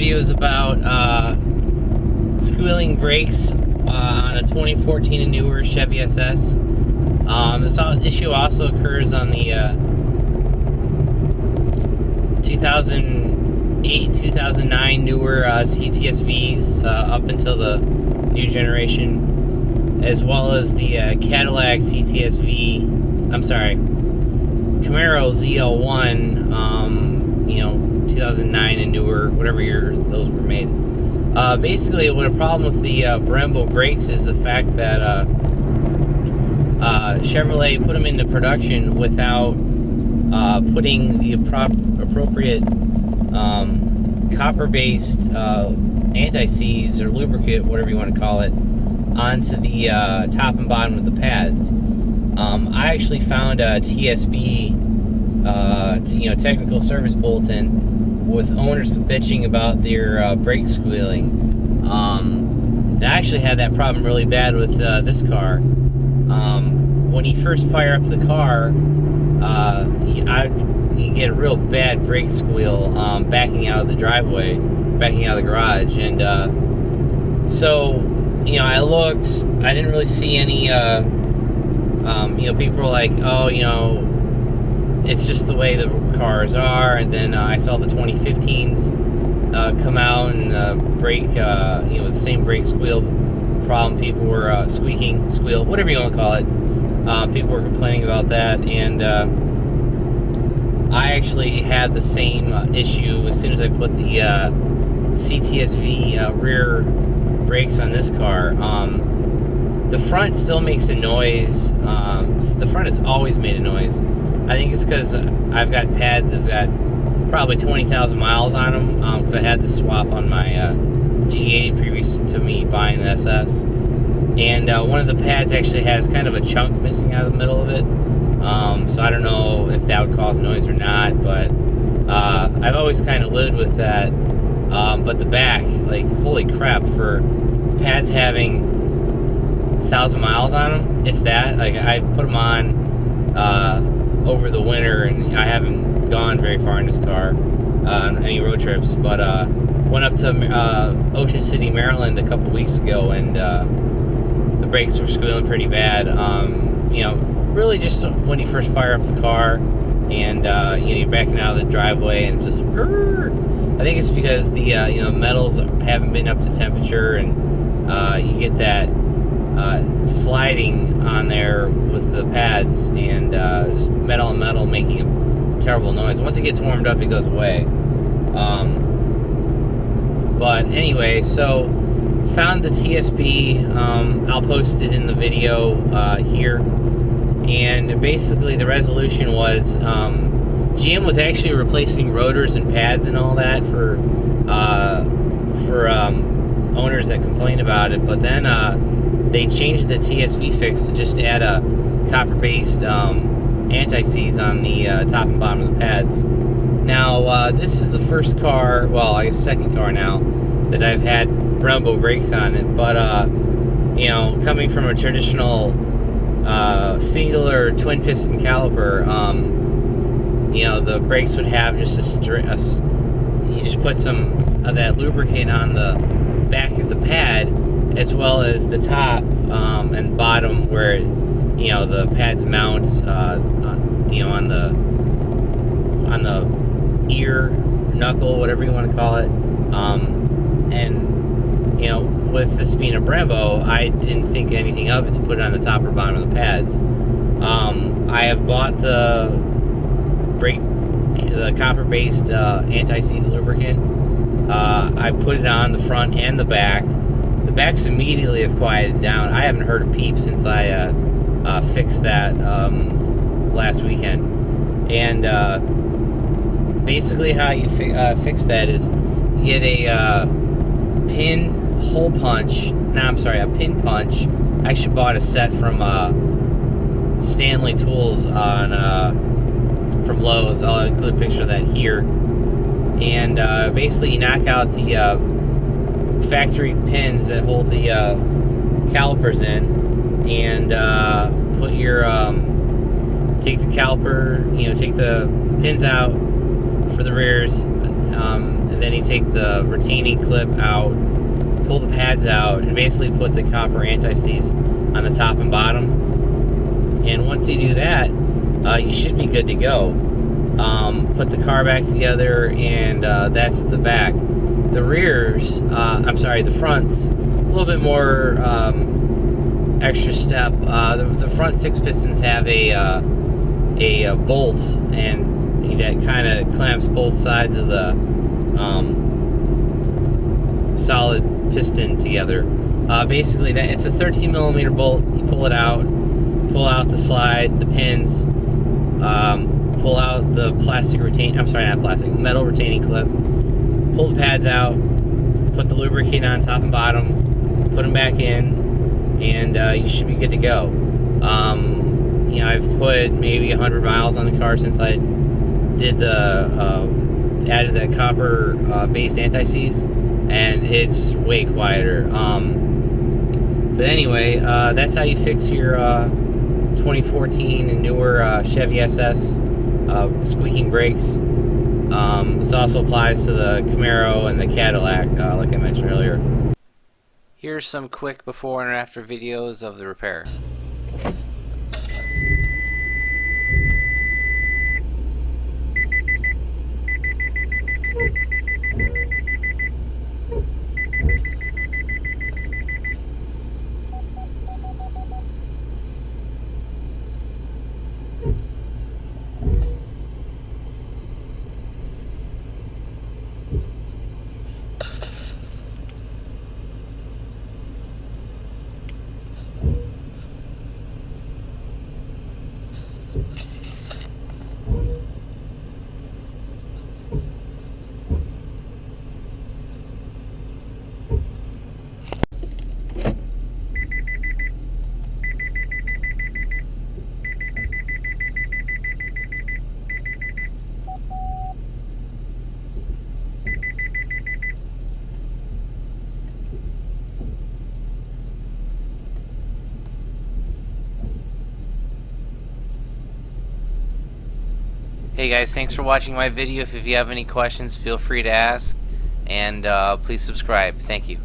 video is about squealing brakes on a 2014 and newer Chevy SS. This issue also occurs on the 2008, 2009 newer CTS-Vs up until the new generation, as well as the Cadillac CTS-V, Camaro ZL1, 2009 and newer, whatever year those were made. Basically, what a problem with the Brembo brakes is the fact that Chevrolet put them into production without putting the appropriate copper-based anti-seize or lubricant, whatever you want to call it, onto the top and bottom of the pads. I actually found a TSB, technical service bulletin, with owners bitching about their brake squealing. I actually had that problem really bad with this car. When you first fire up the car, you get a real bad brake squeal backing out of the driveway, backing out of the garage, and so I looked. I didn't really see any. People were like, oh, it's just the way the cars are. And then I saw the 2015s come out and brake, the same brake squeal problem. People were squeal, whatever you want to call it. People were complaining about that, and I actually had the same issue as soon as I put the CTS-V rear brakes on this car. The front still makes a noise. The front has always made a noise. I think it's because I've got pads that have got probably 20,000 miles on them, because I had to swap on my G8 previous to me buying the SS. And one of the pads actually has kind of a chunk missing out of the middle of it. So I don't know if that would cause noise or not, but I've always kind of lived with that. But the back, like, holy crap, for pads having 1,000 miles on them, if that. Like, I put them on over the winter, and I haven't gone very far in this car on any road trips, but went up to Ocean City, Maryland a couple weeks ago, and the brakes were squealing pretty bad. Really just when you first fire up the car, and you're backing out of the driveway, and just I think it's because the metals haven't been up to temperature, and you get that sliding on there with the pads, and just metal and metal making a terrible noise. Once it gets warmed up, it goes away. But anyway, so found the TSB. I'll post it in the video here. And basically the resolution was GM was actually replacing rotors and pads and all that for owners that complained about it, but then they changed the TSB fix to just add a copper-based anti-seize on the top and bottom of the pads. Now, this is the first car, well, I guess second car now, that I've had Brembo brakes on it, but, coming from a traditional singular twin-piston caliper, the brakes would have just you just put some of that lubricant on the back of the pad, as well as the top and bottom where the pads mount on the ear, knuckle, whatever you want to call it. And with this being a Brembo, I didn't think anything of it to put it on the top or bottom of the pads. I have bought the copper-based anti-seize lubricant. I put it on the front and the back. The backs immediately have quieted down. I haven't heard a peep since I fixed that last weekend. And basically how you fix that is you get a pin punch. I actually bought a set from Stanley Tools from Lowe's. I'll include a picture of that here. And basically you knock out the factory pins that hold the calipers in, and put your take the caliper, take the pins out for the rears, and then you take the retaining clip out, pull the pads out, and basically put the copper anti-seize on the top and bottom. And once you do that, you should be good to go. Put the car back together, and that's the back. The rears, the front's a little bit more extra step. The front 6 pistons have a bolt, and that kind of clamps both sides of the solid piston together. Basically, it's a 13 millimeter bolt. You pull it out, pull out the slide, the pins, pull out the metal retaining clip, pull the pads out, put the lubricant on top and bottom, put them back in, and you should be good to go. I've put maybe 100 miles on the car since I did added that copper based anti-seize, and it's way quieter. But anyway, that's how you fix your 2014 and newer Chevy SS squeaking brakes. This also applies to the Camaro and the Cadillac, like I mentioned earlier. Here's some quick before and after videos of the repair. Hey guys, thanks for watching my video. If you have any questions, feel free to ask, and please subscribe. Thank you.